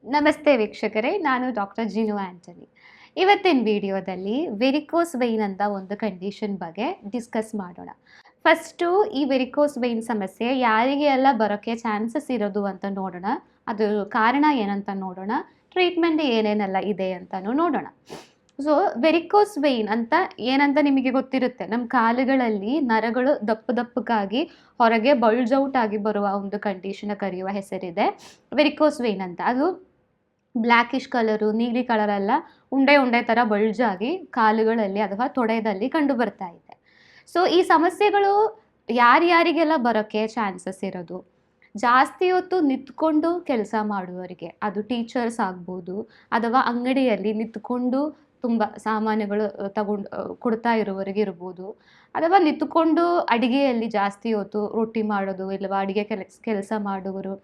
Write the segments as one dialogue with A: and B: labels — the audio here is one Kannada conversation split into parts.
A: ನಮಸ್ತೆ ವೀಕ್ಷಕರೇ, ನಾನು ಡಾಕ್ಟರ್ ಜಿನು ಆಂಟನಿ. ಇವತ್ತಿನ ವಿಡಿಯೋದಲ್ಲಿ ವೆರಿಕೋಸ್ ವೈನ್ ಅಂತ ಒಂದು ಕಂಡೀಷನ್ ಬಗ್ಗೆ ಡಿಸ್ಕಸ್ ಮಾಡೋಣ. ಫಸ್ಟು ಈ ವೆರಿಕೋಸ್ ವೈನ್ ಸಮಸ್ಯೆ ಯಾರಿಗೆ ಎಲ್ಲ ಬರೋಕ್ಕೆ ಚಾನ್ಸಸ್ ಇರೋದು ಅಂತ ನೋಡೋಣ. ಅದು ಕಾರಣ ಏನಂತ ನೋಡೋಣ, ಟ್ರೀಟ್ಮೆಂಟ್ ಏನೇನೆಲ್ಲ ಇದೆ ಅಂತಲೂ ನೋಡೋಣ. ಸೊ ವೆರಿಕೋಸ್ ವೈನ್ ಅಂತ ಏನಂತ ನಿಮಗೆ ಗೊತ್ತಿರುತ್ತೆ, ನಮ್ಮ ಕಾಲುಗಳಲ್ಲಿ ನರಗಳು ದಪ್ಪ ದಪ್ಪಕ್ಕಾಗಿ ಹೊರಗೆ ಬಲ್ಜ್ ಔಟ್ ಆಗಿ ಬರುವ ಒಂದು ಕಂಡೀಷನ್ ಕರೆಯುವ ಹೆಸರಿದೆ ವೆರಿಕೋಸ್ ವೈನ್ ಅಂತ. ಅದು ಬ್ಲ್ಯಾಕಿಶ್ ಕಲರು, ನೀಲಿ ಕಲರೆಲ್ಲ ಉಂಡೆ ಉಂಡೆ ಥರ ಬಲ್ಜಾಗಿ ಕಾಲುಗಳಲ್ಲಿ ಅಥವಾ ತೊಡೆದಲ್ಲಿ ಕಂಡು ಬರ್ತಾ ಇದೆ. ಸೊ ಈ ಸಮಸ್ಯೆಗಳು ಯಾರ್ಯಾರಿಗೆಲ್ಲ ಬರೋಕ್ಕೆ ಚಾನ್ಸಸ್ ಇರೋದು, ಜಾಸ್ತಿ ಹೊತ್ತು ನಿಂತ್ಕೊಂಡು ಕೆಲಸ ಮಾಡುವವರಿಗೆ, ಅದು ಟೀಚರ್ಸ್ ಆಗ್ಬೋದು ಅಥವಾ ಅಂಗಡಿಯಲ್ಲಿ ನಿಂತ್ಕೊಂಡು ತುಂಬ ಸಾಮಾನುಗಳು ತಗೊಂಡು ಕೊಡ್ತಾ ಇರುವವರಿಗೆ ಇರ್ಬೋದು, ಅಥವಾ ನಿಂತ್ಕೊಂಡು ಅಡುಗೆಯಲ್ಲಿ ಜಾಸ್ತಿ ಹೊತ್ತು ರೊಟ್ಟಿ ಮಾಡೋದು ಇಲ್ಲವಾ ಅಡುಗೆ ಕೆಲಸ ಮಾಡುವವರು,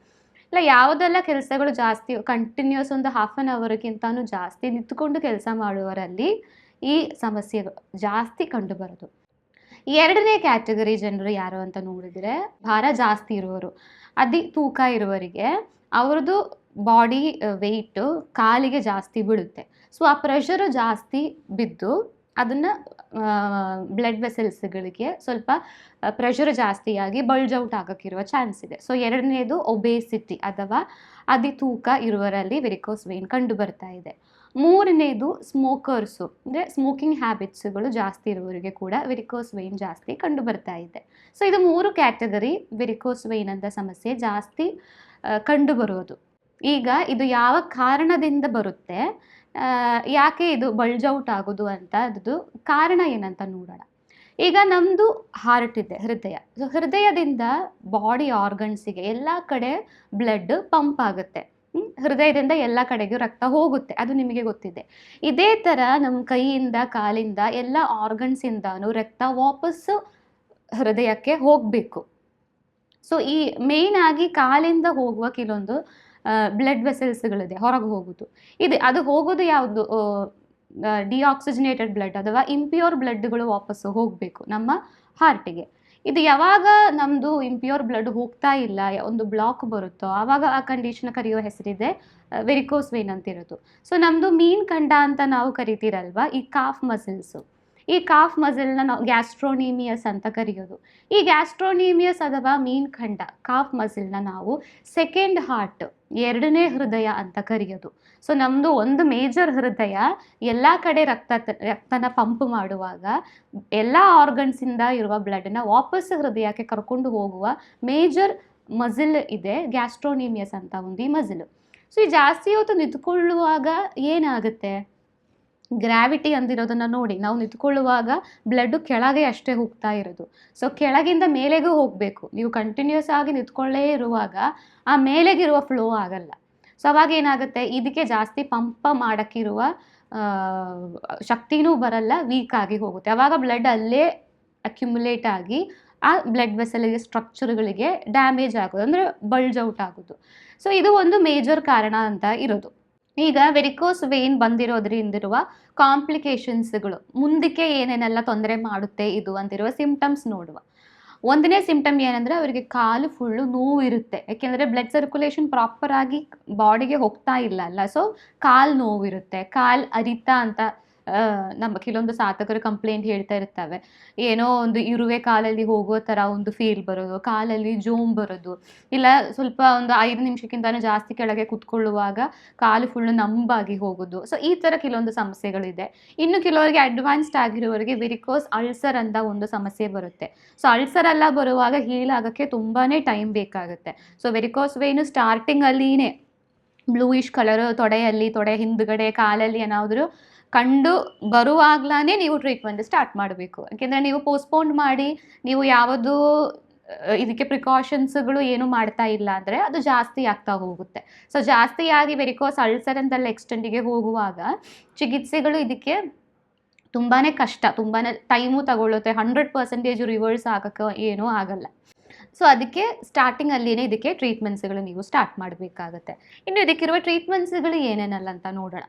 A: ಇಲ್ಲ ಯಾವುದೆಲ್ಲ ಕೆಲಸಗಳು ಜಾಸ್ತಿ ಕಂಟಿನ್ಯೂಸ್ ಒಂದು ಹಾಫ್ ಆನ್ ಅವರ್ಗಿಂತನೂ ಜಾಸ್ತಿ ನಿಂತ್ಕೊಂಡು ಕೆಲಸ ಮಾಡುವವರಲ್ಲಿ ಈ ಸಮಸ್ಯೆಗಳು ಜಾಸ್ತಿ ಕಂಡುಬರೋದು. ಎರಡನೇ ಕ್ಯಾಟಗರಿ ಜನರು ಯಾರು ಅಂತ ನೋಡಿದರೆ, ಭಾರ ಜಾಸ್ತಿ ಇರುವವರು, ತೂಕ ಇರುವವರಿಗೆ ಅವ್ರದ್ದು ಬಾಡಿ ವೆಯ್ಟು ಕಾಲಿಗೆ ಜಾಸ್ತಿ ಬೀಳುತ್ತೆ. ಸೊ ಆ ಪ್ರೆಷರು ಜಾಸ್ತಿ ಬಿದ್ದು ಅದನ್ನು ಬ್ಲಡ್ ವೆಸಲ್ಸ್ಗಳಿಗೆ ಸ್ವಲ್ಪ ಪ್ರೆಷರ್ ಜಾಸ್ತಿಯಾಗಿ ಬಲ್ಜ್ ಔಟ್ ಆಗೋಕ್ಕಿರುವ ಚಾನ್ಸ್ ಇದೆ. ಸೊ ಎರಡನೇದು ಒಬೇಸಿಟಿ ಅಥವಾ ತೂಕ ಇರುವವರಲ್ಲಿ ವೆರಿಕೋಸ್ ವೈನ್ ಕಂಡು ಬರ್ತಾ ಇದೆ. ಮೂರನೇದು ಸ್ಮೋಕರ್ಸು, ಅಂದರೆ ಸ್ಮೋಕಿಂಗ್ ಹ್ಯಾಬಿಟ್ಸ್ಗಳು ಜಾಸ್ತಿ ಇರುವವರಿಗೆ ಕೂಡ ವೆರಿಕೋಸ್ ವೈನ್ ಜಾಸ್ತಿ ಕಂಡು ಬರ್ತಾ ಇದೆ. ಸೊ ಇದು 3 ಕ್ಯಾಟಗರಿ ವೆರಿಕೋಸ್ ವೈನ್ ಅಂತ ಸಮಸ್ಯೆ ಜಾಸ್ತಿ ಕಂಡುಬರೋದು. ಈಗ ಇದು ಯಾವ ಕಾರಣದಿಂದ ಬರುತ್ತೆ, ಯಾಕೆ ಇದು ಬಲ್ಜ್ ಔಟ್ ಆಗೋದು ಅಂತ ಅದ್ರದ್ದು ಕಾರಣ ಏನಂತ ನೋಡೋಣ. ಈಗ ನಮ್ಮದು ಹಾರ್ಟ್ ಇದೆ, ಹೃದಯ. ಸೊ ಹೃದಯದಿಂದ ಬಾಡಿ ಆರ್ಗನ್ಸಿಗೆ ಎಲ್ಲ ಕಡೆ ಬ್ಲಡ್ ಪಂಪ್ ಆಗುತ್ತೆ. ಹೃದಯದಿಂದ ಎಲ್ಲ ಕಡೆಗೂ ರಕ್ತ ಹೋಗುತ್ತೆ, ಅದು ನಿಮಗೆ ಗೊತ್ತಿದೆ. ಇದೇ ಥರ ನಮ್ಮ ಕೈಯಿಂದ ಕಾಲಿಂದ ಎಲ್ಲ ಆರ್ಗನ್ಸಿಂದನೂ ರಕ್ತ ವಾಪಸ್ಸು ಹೃದಯಕ್ಕೆ ಹೋಗಬೇಕು. ಸೊ ಈ ಮೇಯ್ನ್ ಆಗಿ ಕಾಲಿಂದ ಹೋಗುವ ಕೆಲವೊಂದು ಬ್ಲಡ್ ವೆಸಲ್ಸ್ಗಳಿದೆ, ಹೊರಗೆ ಹೋಗೋದು. ಅದು ಹೋಗೋದು ಯಾವುದು, ಡಿಆಕ್ಸಿಜನೇಟೆಡ್ ಬ್ಲಡ್ ಅಥವಾ ಇಂಪ್ಯೂರ್ ಬ್ಲಡ್ಗಳು ವಾಪಸ್ಸು ಹೋಗಬೇಕು ನಮ್ಮ ಹಾರ್ಟಿಗೆ. ಇದು ಯಾವಾಗ ನಮ್ಮದು ಇಂಪ್ಯೂರ್ ಬ್ಲಡ್ ಹೋಗ್ತಾ ಇಲ್ಲ, ಒಂದು ಬ್ಲಾಕ್ ಬರುತ್ತೋ ಆವಾಗ ಆ ಕಂಡೀಷನ್ ಕರೆಯುವ ಹೆಸರಿದೆ ವೆರಿಕೋಸ್ ವೈನ್ ಅಂತಿರೋದು. ಸೊ ನಮ್ಮದು ಮೀನ್ ಖಂಡ ಅಂತ ನಾವು ಕರಿತೀರಲ್ವ, ಈ ಕಾಫ್ ಮಸಿಲ್ಸು, ಈ ಕಾಫ್ ಮಸಿಲ್ನ ನಾವು ಗ್ಯಾಸ್ಟ್ರೋನೀಮಿಯಸ್ ಅಂತ ಕರೆಯೋದು. ಈ ಗ್ಯಾಸ್ಟ್ರೋನೀಮಿಯಸ್ ಅಥವಾ ಮೀನ್ ಖಂಡ ಕಾಫ್ ಮಸಿಲ್ನ ನಾವು ಸೆಕೆಂಡ್ ಹಾರ್ಟ್, ಎರಡನೇ ಹೃದಯ ಅಂತ ಕರೆಯೋದು. ಸೊ ನಮ್ಮದು ಒಂದು ಮೇಜರ್ ಹೃದಯ ಎಲ್ಲ ಕಡೆ ರಕ್ತನ ಪಂಪ್ ಮಾಡುವಾಗ ಎಲ್ಲ ಆರ್ಗನ್ಸಿಂದ ಇರುವ ಬ್ಲಡ್ನ ವಾಪಸ್ ಹೃದಯಕ್ಕೆ ಕರ್ಕೊಂಡು ಹೋಗುವ ಮೇಜರ್ ಮಸಿಲ್ ಇದೆ ಗ್ಯಾಸ್ಟ್ರೋನೀಮಿಯಸ್ ಅಂತ ಒಂದು ಈ ಮಸಿಲ್. ಸೊ ಈ ಜಾಸ್ತಿ ಹೊತ್ತು ನಿಂತ್ಕೊಳ್ಳುವಾಗ ಏನಾಗುತ್ತೆ, ಗ್ರಾವಿಟಿ ಅಂದಿರೋದನ್ನು ನೋಡಿ, ನಾವು ನಿಂತ್ಕೊಳ್ಳುವಾಗ ಬ್ಲಡ್ಡು ಕೆಳಗೆ ಅಷ್ಟೇ ಹೋಗ್ತಾ ಇರೋದು. ಸೊ ಕೆಳಗಿಂದ ಮೇಲೆಗೂ ಹೋಗಬೇಕು. ನೀವು ಕಂಟಿನ್ಯೂಸ್ ಆಗಿ ನಿಂತ್ಕೊಳ್ಳೇ ಇರುವಾಗ ಆ ಮೇಲೆಗಿರುವ ಫ್ಲೋ ಆಗಲ್ಲ. ಸೊ ಅವಾಗ ಏನಾಗುತ್ತೆ, ಇದಕ್ಕೆ ಜಾಸ್ತಿ ಪಂಪ ಮಾಡೋಕ್ಕಿರುವ ಶಕ್ತಿನೂ ಬರಲ್ಲ, ವೀಕ್ ಆಗಿ ಹೋಗುತ್ತೆ. ಆವಾಗ ಬ್ಲಡ್ ಅಲ್ಲೇ ಅಕ್ಯುಮುಲೇಟ್ ಆಗಿ ಆ ಬ್ಲಡ್ ವೆಸಲ್ಗೆ ಸ್ಟ್ರಕ್ಚರ್ಗಳಿಗೆ ಡ್ಯಾಮೇಜ್ ಆಗೋದು, ಅಂದರೆ ಬಲ್ಜ್ ಔಟ್ ಆಗೋದು. ಸೊ ಇದು ಒಂದು ಮೇಜರ್ ಕಾರಣ ಅಂತ ಇರೋದು. ಈಗ ವೆರಿಕೋಸ್ ವೈನ್ ಬಂದಿರೋದ್ರಿಂದಿರುವ ಕಾಂಪ್ಲಿಕೇಶನ್ಸ್ಗಳು, ಮುಂದಕ್ಕೆ ಏನೇನೆಲ್ಲ ತೊಂದರೆ ಮಾಡುತ್ತೆ ಇದು ಅಂತಿರುವ ಸಿಂಪ್ಟಮ್ಸ್ ನೋಡುವ. ಒಂದನೇ ಸಿಂಪ್ಟಮ್ ಏನಂದರೆ, ಅವರಿಗೆ ಕಾಲು ಫುಲ್ಲು ನೋವು ಇರುತ್ತೆ. ಯಾಕೆಂದರೆ ಬ್ಲಡ್ ಸರ್ಕ್ಯುಲೇಷನ್ ಪ್ರಾಪರಾಗಿ ಬಾಡಿಗೆ ಹೋಗ್ತಾ ಇಲ್ಲ ಅಲ್ಲ. ಸೊ ಕಾಲು ನೋವು ಇರುತ್ತೆ, ಕಾಲು ಅರಿತಾ ಅಂತ ನಮ್ಮ ಕೆಲವೊಂದು ಸಾಧಕರು ಕಂಪ್ಲೇಂಟ್ ಹೇಳ್ತಾ ಇರ್ತವೆ. ಏನೋ ಒಂದು ಇರುವೆ ಕಾಲಲ್ಲಿ ಹೋಗೋ ಥರ ಒಂದು ಫೀಲ್ ಬರೋದು, ಕಾಲಲ್ಲಿ ಜೋಮ್ ಬರೋದು, ಇಲ್ಲ ಸ್ವಲ್ಪ ಒಂದು 5 ನಿಮಿಷಕ್ಕಿಂತಲೂ ಜಾಸ್ತಿ ಕೆಳಗೆ ಕುತ್ಕೊಳ್ಳುವಾಗ ಕಾಲು ಫುಲ್ಲು ನಂಬಾಗಿ ಹೋಗೋದು. ಸೊ ಈ ಥರ ಕೆಲವೊಂದು ಸಮಸ್ಯೆಗಳಿದೆ. ಇನ್ನು ಕೆಲವರಿಗೆ ಅಡ್ವಾನ್ಸ್ಡ್ ಆಗಿರೋರಿಗೆ ವೆರಿಕೋಸ್ ಅಲ್ಸರ್ ಅಂತ ಒಂದು ಸಮಸ್ಯೆ ಬರುತ್ತೆ. ಸೊ ಅಲ್ಸರ್ ಎಲ್ಲ ಬರುವಾಗ ಹೀಲ್ ಆಗೋಕ್ಕೆ ತುಂಬಾ ಟೈಮ್ ಬೇಕಾಗುತ್ತೆ. ಸೊ ವೆರಿಕೋಸ್ ವೈನು ಸ್ಟಾರ್ಟಿಂಗಲ್ಲಿನೇ ಬ್ಲೂಯಿಶ್ ಕಲರು ತೊಡೆಯಲ್ಲಿ, ತೊಡೆ ಹಿಂದ್ಗಡೆ, ಕಾಲಲ್ಲಿ ಏನಾದರೂ ಕಂಡು ಬರುವಾಗಲೇ ನೀವು ಟ್ರೀಟ್ಮೆಂಟ್ ಸ್ಟಾರ್ಟ್ ಮಾಡಬೇಕು. ಯಾಕೆಂದರೆ ನೀವು ಪೋಸ್ಟ್ಪೋನ್ ಮಾಡಿ ನೀವು ಯಾವುದು ಇದಕ್ಕೆ ಪ್ರಿಕಾಷನ್ಸ್ಗಳು ಏನು ಮಾಡ್ತಾ ಇಲ್ಲ ಅಂದರೆ ಅದು ಜಾಸ್ತಿ ಆಗ್ತಾ ಹೋಗುತ್ತೆ. ಸೊ ಜಾಸ್ತಿಯಾಗಿ ವೆರಿಕೋಸ್ ಅಲ್ಸರ್ ಅಂತೆಲ್ಲ ಎಕ್ಸ್ಟೆಂಡಿಗೆ ಹೋಗುವಾಗ ಚಿಕಿತ್ಸೆಗಳು ಇದಕ್ಕೆ ತುಂಬಾ ಕಷ್ಟ, ತುಂಬಾ ಟೈಮು ತಗೊಳ್ಳುತ್ತೆ. 100% ರಿವರ್ಸ್ ಆಗೋಕ್ಕೆ ಏನೂ ಆಗಲ್ಲ. ಸೊ ಅದಕ್ಕೆ ಸ್ಟಾರ್ಟಿಂಗಲ್ಲಿನೇ ಇದಕ್ಕೆ ಟ್ರೀಟ್ಮೆಂಟ್ಸ್ಗಳು ನೀವು ಸ್ಟಾರ್ಟ್ ಮಾಡಬೇಕಾಗತ್ತೆ. ಇನ್ನು ಇದಕ್ಕಿರುವ ಟ್ರೀಟ್ಮೆಂಟ್ಸ್ಗಳು ಏನೇನಲ್ಲ ಅಂತ ನೋಡೋಣ.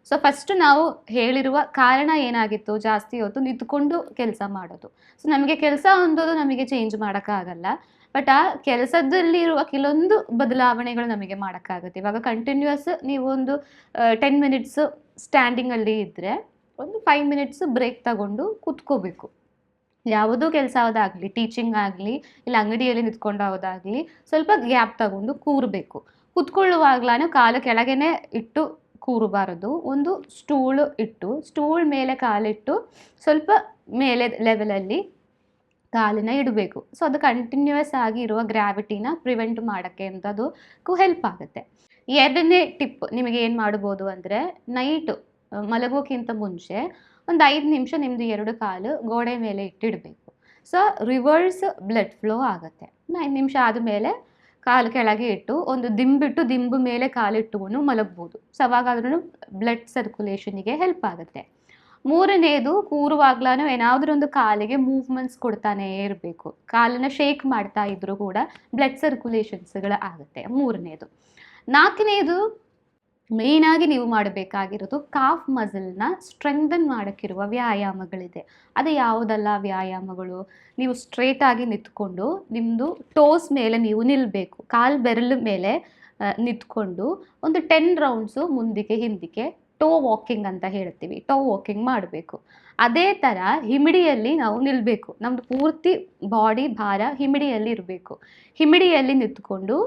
A: ಸೊ ಫಸ್ಟ್ ನಾವು ಹೇಳಿರುವ ಕಾರಣ ಏನಾಗಿತ್ತು, ಜಾಸ್ತಿ ಹೊತ್ತು ನಿಂತ್ಕೊಂಡು ಕೆಲಸ ಮಾಡೋದು. ಸೊ ನಮಗೆ ಕೆಲಸ ಅನ್ನೋದು ನಮಗೆ ಚೇಂಜ್ ಮಾಡೋಕ್ಕಾಗಲ್ಲ. ಬಟ್ ಆ ಕೆಲಸದಲ್ಲಿರುವ ಕೆಲವೊಂದು ಬದಲಾವಣೆಗಳು ನಮಗೆ ಮಾಡೋಕ್ಕಾಗುತ್ತೆ. ಇವಾಗ ಕಂಟಿನ್ಯೂಯಸ್ ನೀವು ಒಂದು 10 ಮಿನಿಟ್ಸ್ ಸ್ಟ್ಯಾಂಡಿಂಗಲ್ಲಿ ಇದ್ದರೆ ಒಂದು 5 ಮಿನಿಟ್ಸ್ ಬ್ರೇಕ್ ತಗೊಂಡು ಕೂತ್ಕೋಬೇಕು. ಯಾವುದೋ ಕೆಲಸ ಆಗೋದಾಗಲಿ, ಟೀಚಿಂಗ್ ಆಗಲಿ, ಇಲ್ಲ ಅಂಗಡಿಯಲ್ಲಿ ನಿಂತ್ಕೊಂಡೋದಾಗಲಿ ಸ್ವಲ್ಪ ಗ್ಯಾಪ್ ತಗೊಂಡು ಕೂರಬೇಕು. ಕೂತ್ಕೊಳ್ಳುವಾಗ್ಲೂ ಕಾಲು ಕೆಳಗೇನೆ ಇಟ್ಟು ಕೂರಬಾರದು. ಒಂದು ಸ್ಟೂಲ್ ಮೇಲೆ ಕಾಲಿಟ್ಟು ಸ್ವಲ್ಪ ಮೇಲೆ ಲೆವೆಲಲ್ಲಿ ಕಾಲನ್ನ ಇಡಬೇಕು. ಸೊ ಅದು ಕಂಟಿನ್ಯೂಯಸ್ ಆಗಿ ಇರುವ ಗ್ರಾವಿಟಿನ ಪ್ರಿವೆಂಟ್ ಮಾಡೋಕ್ಕೆ ಅಂತದಕ್ಕೂ ಹೆಲ್ಪ್ ಆಗುತ್ತೆ. ಎರಡನೇ ಟಿಪ್ ನಿಮಗೆ ಏನು ಮಾಡ್ಬೋದು ಅಂದರೆ, ನೈಟು ಮಲಗೋಕ್ಕಿಂತ ಮುಂಚೆ ಒಂದು 5 ನಿಮಿಷ ನಿಮ್ಮದು 2 ಕಾಲು ಗೋಡೆ ಮೇಲೆ ಇಟ್ಟಿಡಬೇಕು. ಸೊ ರಿವರ್ಸ್ ಬ್ಲಡ್ ಫ್ಲೋ ಆಗುತ್ತೆ. 5 ನಿಮಿಷ ಆದಮೇಲೆ ಕಾಲು ಕೆಳಗೆ ಇಟ್ಟು ಒಂದು ದಿಂಬು ಮೇಲೆ ಕಾಲಿಟ್ಟುಕೊಂಡು ಮಲಗ್ಬೋದು. ಸೊ ಅವಾಗಾದ್ರೂ ಬ್ಲಡ್ ಸರ್ಕ್ಯುಲೇಷನಿಗೆ ಹೆಲ್ಪ್ ಆಗುತ್ತೆ. ಮೂರನೇದು, ಕೂರುವಾಗ್ಲೂ ಏನಾದರೂ ಒಂದು ಕಾಲಿಗೆ ಮೂವ್ಮೆಂಟ್ಸ್ ಕೊಡ್ತಾನೇ ಇರಬೇಕು. ಕಾಲನ್ನು ಶೇಕ್ ಮಾಡ್ತಾ ಇದ್ರೂ ಕೂಡ ಬ್ಲಡ್ ಸರ್ಕ್ಯುಲೇಷನ್ಸ್ಗಳು ಆಗುತ್ತೆ. ಮೂರನೇದು. ನಾಲ್ಕನೇದು, ಮೇಯ್ನಾಗಿ ನೀವು ಮಾಡಬೇಕಾಗಿರೋದು ಕಾಫ್ ಮಸಲ್ನ ಸ್ಟ್ರೆಂಥನ್ ಮಾಡೋಕ್ಕಿರುವ ವ್ಯಾಯಾಮಗಳಿದೆ. ಅದು ಯಾವುದೆಲ್ಲ ವ್ಯಾಯಾಮಗಳು? ನೀವು ಸ್ಟ್ರೇಟಾಗಿ ನಿಂತ್ಕೊಂಡು ನಿಮ್ಮದು ಟೋಸ್ ಮೇಲೆ ನೀವು ನಿಲ್ಲಬೇಕು. ಕಾಲು ಬೆರಳು ಮೇಲೆ ನಿಂತ್ಕೊಂಡು ಒಂದು 10 ರೌಂಡ್ಸು ಮುಂದಕ್ಕೆ ಹಿಂದಕ್ಕೆ ಟೋ ವಾಕಿಂಗ್ ಅಂತ ಹೇಳ್ತೀವಿ. ಟೋ ವಾಕಿಂಗ್ ಮಾಡಬೇಕು. ಅದೇ ಥರ ಹಿಮಿಡಿಯಲ್ಲಿ ನಾವು ನಿಲ್ಲಬೇಕು. ನಮ್ಮದು ಪೂರ್ತಿ ಬಾಡಿ ಭಾರ ಹಿಮಿಡಿಯಲ್ಲಿ ಇರಬೇಕು. ಹಿಮಿಡಿಯಲ್ಲಿ ನಿಂತ್ಕೊಂಡು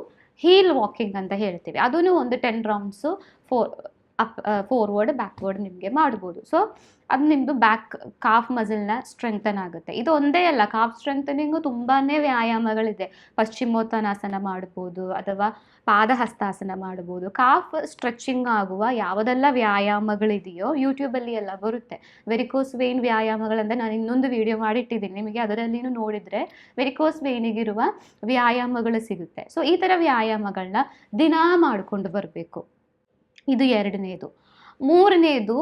A: ಹೀಲ್ ವಾಕಿಂಗ್ ಅಂತ ಹೇಳ್ತೀವಿ. ಅದೂ ಒಂದು 10 ರೌಂಡ್ಸು ಫೋರ್ವರ್ಡ್ ಬ್ಯಾಕ್ವರ್ಡ್ ನಿಮಗೆ ಮಾಡ್ಬೋದು. ಸೊ ಅದು ನಿಮ್ಮದು ಕಾಫ್ ಮಸಲ್ನ ಸ್ಟ್ರೆಂಥನ್ ಆಗುತ್ತೆ. ಇದು ಒಂದೇ ಅಲ್ಲ, ಕಾಫ್ ಸ್ಟ್ರೆಂಥನಿಂಗು ತುಂಬಾ ವ್ಯಾಯಾಮಗಳಿದೆ. ಪಶ್ಚಿಮೋತ್ತಾನಾಸನ ಮಾಡ್ಬೋದು ಅಥವಾ ಪಾದಹಸ್ತಾಸನ ಮಾಡ್ಬೋದು. ಕಾಫ್ ಸ್ಟ್ರೆಚಿಂಗ್ ಆಗುವ ಯಾವುದೆಲ್ಲ ವ್ಯಾಯಾಮಗಳಿದೆಯೋ ಯೂಟ್ಯೂಬಲ್ಲಿ ಎಲ್ಲ ಬರುತ್ತೆ. ವೆರಿಕೋಸ್ ವೇನ್ ವ್ಯಾಯಾಮಗಳಂತ ನಾನು ಇನ್ನೊಂದು ವಿಡಿಯೋ ಮಾಡಿಟ್ಟಿದ್ದೀನಿ, ನಿಮಗೆ ಅದರಲ್ಲಿನೂ ನೋಡಿದರೆ ವೆರಿಕೋಸ್ ವೇನಿಗಿರುವ ವ್ಯಾಯಾಮಗಳು ಸಿಗುತ್ತೆ. ಸೊ ಈ ಥರ ವ್ಯಾಯಾಮಗಳನ್ನ ದಿನಾ ಮಾಡಿಕೊಂಡು ಬರಬೇಕು. ಇದು ಎರಡನೇದು. ಮೂರನೇದು,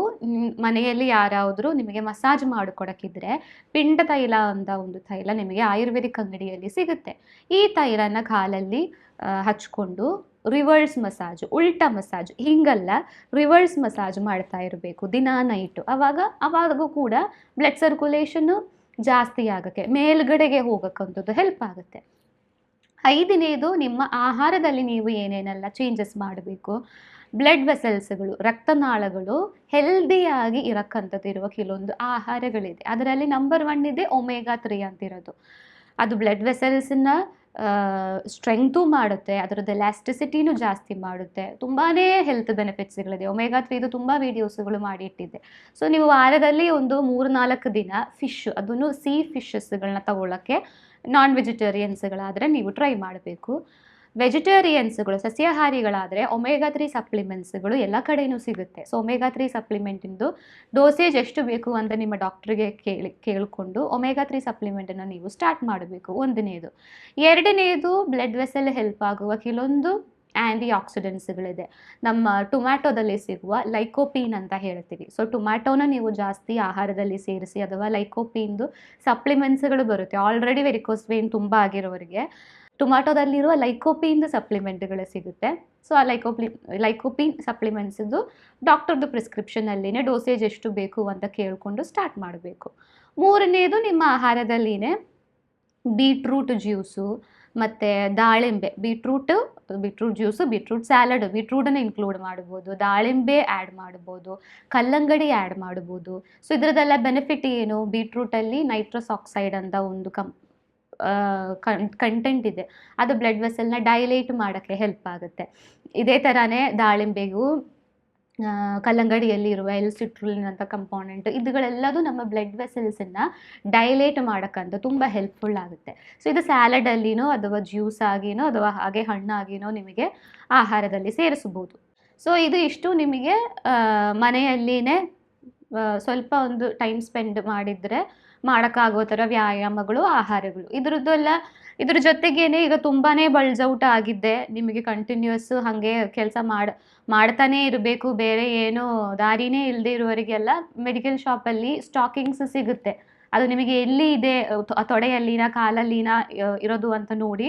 A: ಮನೆಯಲ್ಲಿ ಯಾರಾದರೂ ನಿಮಗೆ ಮಸಾಜ್ ಮಾಡಿಕೊಡೋಕ್ಕಿದ್ರೆ ಪಿಂಡ ತೈಲ ಅಂತ ಒಂದು ತೈಲ ನಿಮಗೆ ಆಯುರ್ವೇದಿಕ್ ಅಂಗಡಿಯಲ್ಲಿ ಸಿಗುತ್ತೆ. ಈ ತೈಲನ ಕಾಲಲ್ಲಿ ಹಚ್ಕೊಂಡು ರಿವರ್ಸ್ ಮಸಾಜ್, ಉಲ್ಟಾ ಮಸಾಜ್, ಹಿಂಗಲ್ಲ ರಿವರ್ಸ್ ಮಸಾಜ್ ಮಾಡ್ತಾ ಇರಬೇಕು ದಿನಾ ನೈಟು. ಅವಾಗೂ ಕೂಡ ಬ್ಲಡ್ ಸರ್ಕ್ಯುಲೇಷನ್ನು ಜಾಸ್ತಿ ಆಗೋಕ್ಕೆ, ಮೇಲ್ಗಡೆಗೆ ಹೋಗೋಕ್ಕಂಥದ್ದು ಹೆಲ್ಪ್ ಆಗುತ್ತೆ. 5ನೇದು, ನಿಮ್ಮ ಆಹಾರದಲ್ಲಿ ನೀವು ಏನೇನೆಲ್ಲ ಚೇಂಜಸ್ ಮಾಡಬೇಕು. ಬ್ಲಡ್ ವೆಸಲ್ಸ್ಗಳು, ರಕ್ತನಾಳಗಳು ಹೆಲ್ದಿಯಾಗಿ ಇರೋ ಕೆಲವೊಂದು ಆಹಾರಗಳಿದೆ. ಅದರಲ್ಲಿ ನಂಬರ್ 1 ಇದೆ ಒಮೆಗಾ 3 ಅಂತಿರೋದು. ಅದು ಬ್ಲಡ್ ವೆಸಲ್ಸನ್ನ ಸ್ಟ್ರೆಂಗ್ತೂ ಮಾಡುತ್ತೆ, ಅದರದ್ದು ಎಲಾಸ್ಟಿಸಿಟಿನೂ ಜಾಸ್ತಿ ಮಾಡುತ್ತೆ. ತುಂಬಾ ಹೆಲ್ತ್ ಬೆನಿಫಿಟ್ಸ್ಗಳಿದೆ. ಒಮೆಗಾ 3 ತುಂಬ ವೀಡಿಯೋಸ್ಗಳು ಮಾಡಿ ಇಟ್ಟಿದ್ದೆ. ಸೊ ನೀವು ವಾರದಲ್ಲಿ ಒಂದು 3-4 ದಿನ ಫಿಶ್, ಅದನ್ನು ಫಿಶಸ್ಗಳನ್ನ ತಗೊಳ್ಳೋಕ್ಕೆ ನಾನ್ ವೆಜಿಟೇರಿಯನ್ಸ್ಗಳಾದರೆ ನೀವು ಟ್ರೈ ಮಾಡಬೇಕು. ವೆಜಿಟೇರಿಯನ್ಸ್ಗಳು, ಸಸ್ಯಾಹಾರಿಗಳಾದರೆ ಒಮೆಗಾ 3 ಸಪ್ಲಿಮೆಂಟ್ಸ್ಗಳು ಎಲ್ಲ ಕಡೆಯೂ ಸಿಗುತ್ತೆ. ಸೊ ಒಮೆಗಾ 3 ಸಪ್ಲಿಮೆಂಟಿಂದು ಡೋಸೇಜ್ ಎಷ್ಟು ಬೇಕು ಅಂತ ನಿಮ್ಮ ಡಾಕ್ಟ್ರಿಗೆ ಕೇಳಿಕೊಂಡು ಒಮೆಗಾ 3 ಸಪ್ಲಿಮೆಂಟನ್ನು ನೀವು ಸ್ಟಾರ್ಟ್ ಮಾಡಬೇಕು. 1ನೇದು. 2ನೇದು, ಬ್ಲಡ್ ವೆಸಲ್ ಹೆಲ್ಪ್ ಆಗುವ ಕೆಲವೊಂದು ಆ್ಯಂಟಿ ಆಕ್ಸಿಡೆಂಟ್ಸ್ಗಳಿದೆ. ನಮ್ಮ ಟೊಮ್ಯಾಟೊದಲ್ಲಿ ಸಿಗುವ ಲೈಕೋಪೀನ್ ಅಂತ ಹೇಳ್ತೀವಿ. ಸೊ ಟೊಮ್ಯಾಟೋನ ನೀವು ಜಾಸ್ತಿ ಆಹಾರದಲ್ಲಿ ಸೇರಿಸಿ, ಅಥವಾ ಲೈಕೋಪೀನ್ದು ಸಪ್ಲಿಮೆಂಟ್ಸ್ಗಳು ಬರುತ್ತೆ. ಆಲ್ರೆಡಿ ವೆರಿಕೋಸ್ ವೇನ್ ತುಂಬ ಆಗಿರೋರಿಗೆ ಟೊಮ್ಯಾಟೊದಲ್ಲಿರುವ ಲೈಕೋಪೀನ್ದು ಸಪ್ಲಿಮೆಂಟ್ಗಳು ಸಿಗುತ್ತೆ. ಸೊ ಆ ಲೈಕೋಪೀನ್ ಸಪ್ಲಿಮೆಂಟ್ಸಿದ್ದು ಡಾಕ್ಟರ್ದು ಪ್ರಿಸ್ಕ್ರಿಪ್ಷನಲ್ಲಿನೇ ಡೋಸೇಜ್ ಎಷ್ಟು ಬೇಕು ಅಂತ ಕೇಳಿಕೊಂಡು ಸ್ಟಾರ್ಟ್ ಮಾಡಬೇಕು. 3ನೇದು, ನಿಮ್ಮ ಆಹಾರದಲ್ಲಿನೇ ಬೀಟ್ರೂಟ್ ಜ್ಯೂಸು ಮತ್ತು ದಾಳಿಂಬೆ, ಬೀಟ್ರೂಟ್ ಜ್ಯೂಸು, ಬೀಟ್ರೂಟ್ ಸ್ಯಾಲಡ್, ಬೀಟ್ರೂಟನ್ನು ಇನ್ಕ್ಲೂಡ್ ಮಾಡ್ಬೋದು, ದಾಳಿಂಬೆ ಆ್ಯಡ್ ಮಾಡ್ಬೋದು, ಕಲ್ಲಂಗಡಿ ಆ್ಯಡ್ ಮಾಡ್ಬೋದು. ಸೊ ಇದರದ್ದೆಲ್ಲ ಬೆನಿಫಿಟ್ ಏನು? ಬೀಟ್ರೂಟಲ್ಲಿ ನೈಟ್ರಸ್ ಆಕ್ಸೈಡ್ ಅಂತ ಒಂದು ಕಂಟೆಂಟ್ ಇದೆ. ಅದು ಬ್ಲಡ್ ವೆಸಲ್ನ ಡೈಲೇಟ್ ಮಾಡೋಕ್ಕೆ ಹೆಲ್ಪ್ ಆಗುತ್ತೆ. ಇದೇ ಥರನೇ ದಾಳಿಂಬೆಗೂ ಕಲ್ಲಂಗಡಿಯಲ್ಲಿ ಇರುವ ಎಲ್ಸಿಟ್ರುಲಿನ್ ಅಂತ ಕಂಪೋನೆಂಟ್, ಇದುಗಳೆಲ್ಲದು ನಮ್ಮ ಬ್ಲಡ್ ವೆಸಲ್ಸನ್ನು ಡೈಲೇಟ್ ಮಾಡೋಕ್ಕಂತ ತುಂಬ ಹೆಲ್ಪ್ಫುಲ್ ಆಗುತ್ತೆ. ಸೊ ಇದು ಸ್ಯಾಲಡಲ್ಲಿನೋ ಅಥವಾ ಜ್ಯೂಸ್ ಆಗಿನೋ ಅಥವಾ ಹಾಗೆ ಹಣ್ಣಾಗಿನೋ ನಿಮಗೆ ಆಹಾರದಲ್ಲಿ ಸೇರಿಸ್ಬೋದು. ಸೊ ಇಷ್ಟು ನಿಮಗೆ ಮನೆಯಲ್ಲಿನೇ ಸ್ವಲ್ಪ ಒಂದು ಟೈಮ್ ಸ್ಪೆಂಡ್ ಮಾಡಿದರೆ ಮಾಡೋಕ್ಕಾಗೋ ಥರ ವ್ಯಾಯಾಮಗಳು, ಆಹಾರಗಳು. ಇದ್ರ ಜೊತೆಗೇನೆ ಈಗ ತುಂಬಾ ಬಲ್ಜೌಟ್ ಆಗಿದ್ದೆ, ನಿಮಗೆ ಕಂಟಿನ್ಯೂಸ್ ಹಾಗೆ ಕೆಲಸ ಮಾಡ್ತಾನೇ ಇರಬೇಕು, ಬೇರೆ ಏನೋ ದಾರಿನೇ ಇಲ್ಲದೆ ಇರೋರಿಗೆಲ್ಲ ಮೆಡಿಕಲ್ ಶಾಪಲ್ಲಿ ಸ್ಟಾಕಿಂಗ್ಸ್ ಸಿಗುತ್ತೆ. ಅದು ನಿಮಗೆ ಎಲ್ಲಿ ಇದೆ, ತೊಡೆಯಲ್ಲಿನ ಕಾಲಲ್ಲಿನ ಇರೋದು ಅಂತ ನೋಡಿ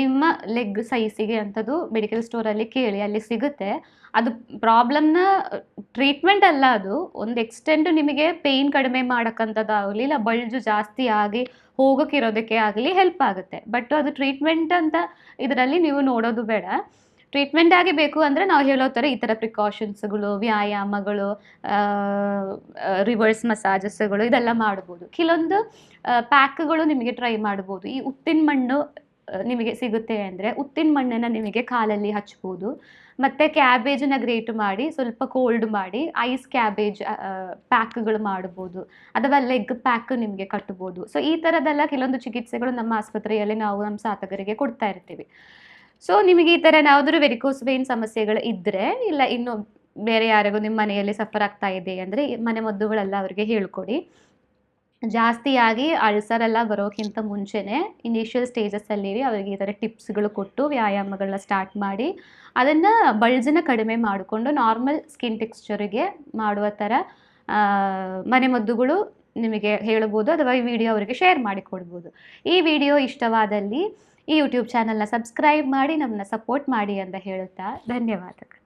A: ನಿಮ್ಮ ಲೆಗ್ ಸೈಜಿಗೆ ಅಂಥದ್ದು ಮೆಡಿಕಲ್ ಸ್ಟೋರಲ್ಲಿ ಕೇಳಿ, ಅಲ್ಲಿ ಸಿಗುತ್ತೆ. ಅದು ಪ್ರಾಬ್ಲಮ್ನ ಟ್ರೀಟ್ಮೆಂಟ್ ಅಲ್ಲ, ಅದು ಒಂದು ಎಕ್ಸ್ಟೆಂಟ್ ನಿಮಗೆ ಪೇಯ್ನ್ ಕಡಿಮೆ ಮಾಡೋಕ್ಕಂಥದ್ದಾಗಲಿ ಇಲ್ಲ ಬಲ್ಜು ಜಾಸ್ತಿ ಆಗಿ ಹೋಗೋಕ್ಕಿರೋದಕ್ಕೆ ಆಗಲಿ ಹೆಲ್ಪ್ ಆಗುತ್ತೆ. ಬಟ್ ಅದು ಟ್ರೀಟ್ಮೆಂಟ್ ಅಂತ ಇದರಲ್ಲಿ ನೀವು ನೋಡೋದು ಬೇಡ. ಟ್ರೀಟ್ಮೆಂಟ್ ಆಗಿ ಬೇಕು ಅಂದರೆ ನಾವು ಹೇಳೋ ಥರ ಈ ಥರ ಪ್ರಿಕಾಷನ್ಸ್ಗಳು, ವ್ಯಾಯಾಮಗಳು, ರಿವರ್ಸ್ ಮಸಾಜಸ್ಗಳು ಇದೆಲ್ಲ ಮಾಡ್ಬೋದು. ಕೆಲವೊಂದು ಪ್ಯಾಕ್ಗಳು ನಿಮಗೆ ಟ್ರೈ ಮಾಡ್ಬೋದು. ಈ ಉತ್ತಿನ ಮಣ್ಣು ನಿಮಗೆ ಸಿಗುತ್ತೆ ಅಂದರೆ ಉತ್ತಿನ ಮಣ್ಣನ್ನು ನಿಮಗೆ ಕಾಲಲ್ಲಿ ಹಚ್ಬೋದು. ಮತ್ತು ಕ್ಯಾಬೇಜನ್ನ ಗ್ರೇಟ್ ಮಾಡಿ ಸ್ವಲ್ಪ ಕೋಲ್ಡ್ ಮಾಡಿ ಐಸ್ ಕ್ಯಾಬೇಜ್ ಪ್ಯಾಕ್ಗಳು ಮಾಡ್ಬೋದು, ಅಥವಾ ಲೆಗ್ ಪ್ಯಾಕ್ ನಿಮಗೆ ಕಟ್ಬೋದು. ಸೊ ಈ ಥರದ್ದೆಲ್ಲ ಕೆಲವೊಂದು ಚಿಕಿತ್ಸೆಗಳು ನಮ್ಮ ಆಸ್ಪತ್ರೆಯಲ್ಲಿ ನಾವು ನಮ್ಮ ಸಾಧಕರಿಗೆ ಕೊಡ್ತಾ ಇರ್ತೀವಿ. ಸೊ ನಿಮಗೆ ಈ ಥರ ಯಾವುದಾದ್ರು ವೆರಿಕೋಸ್ ವೇನ್ ಸಮಸ್ಯೆಗಳು ಇದ್ದರೆ, ಇಲ್ಲ ಇನ್ನು ಬೇರೆ ಯಾರಿಗೂ ನಿಮ್ಮ ಮನೆಯಲ್ಲಿ ಸಫರ್ ಆಗ್ತಾ ಇದೆ ಅಂದರೆ ಮನೆಮದ್ದುಗಳೆಲ್ಲ ಅವರಿಗೆ ಹೇಳ್ಕೊಡಿ. ಜಾಸ್ತಿಯಾಗಿ ಅಲ್ಸರ್ ಎಲ್ಲ ಬರೋಕ್ಕಿಂತ ಮುಂಚೆನೇ ಇನಿಷಿಯಲ್ ಸ್ಟೇಜಸ್ಸಲ್ಲಿ ಅವರಿಗೆ ಈ ಥರ ಟಿಪ್ಸ್ಗಳು ಕೊಟ್ಟು ವ್ಯಾಯಾಮಗಳನ್ನ ಸ್ಟಾರ್ಟ್ ಮಾಡಿ ಅದನ್ನು ಬಲ್ಜನ್ನು ಕಡಿಮೆ ಮಾಡಿಕೊಂಡು ನಾರ್ಮಲ್ ಸ್ಕಿನ್ ಟೆಕ್ಸ್ಚರಿಗೆ ಮಾಡುವ ಥರ ಮನೆಮದ್ದುಗಳು ನಿಮಗೆ ಹೇಳ್ಬೋದು, ಅಥವಾ ಈ ವಿಡಿಯೋ ಅವರಿಗೆ ಶೇರ್ ಮಾಡಿ ಕೊಡ್ಬೋದು. ಈ ವಿಡಿಯೋ ಇಷ್ಟವಾದಲ್ಲಿ ಈ ಯೂಟ್ಯೂಬ್ ಚಾನಲ್ನ ಸಬ್ಸ್ಕ್ರೈಬ್ ಮಾಡಿ ನಮ್ಮನ್ನ ಸಪೋರ್ಟ್ ಮಾಡಿ ಅಂತ ಹೇಳುತ್ತಾ ಧನ್ಯವಾದಗಳು.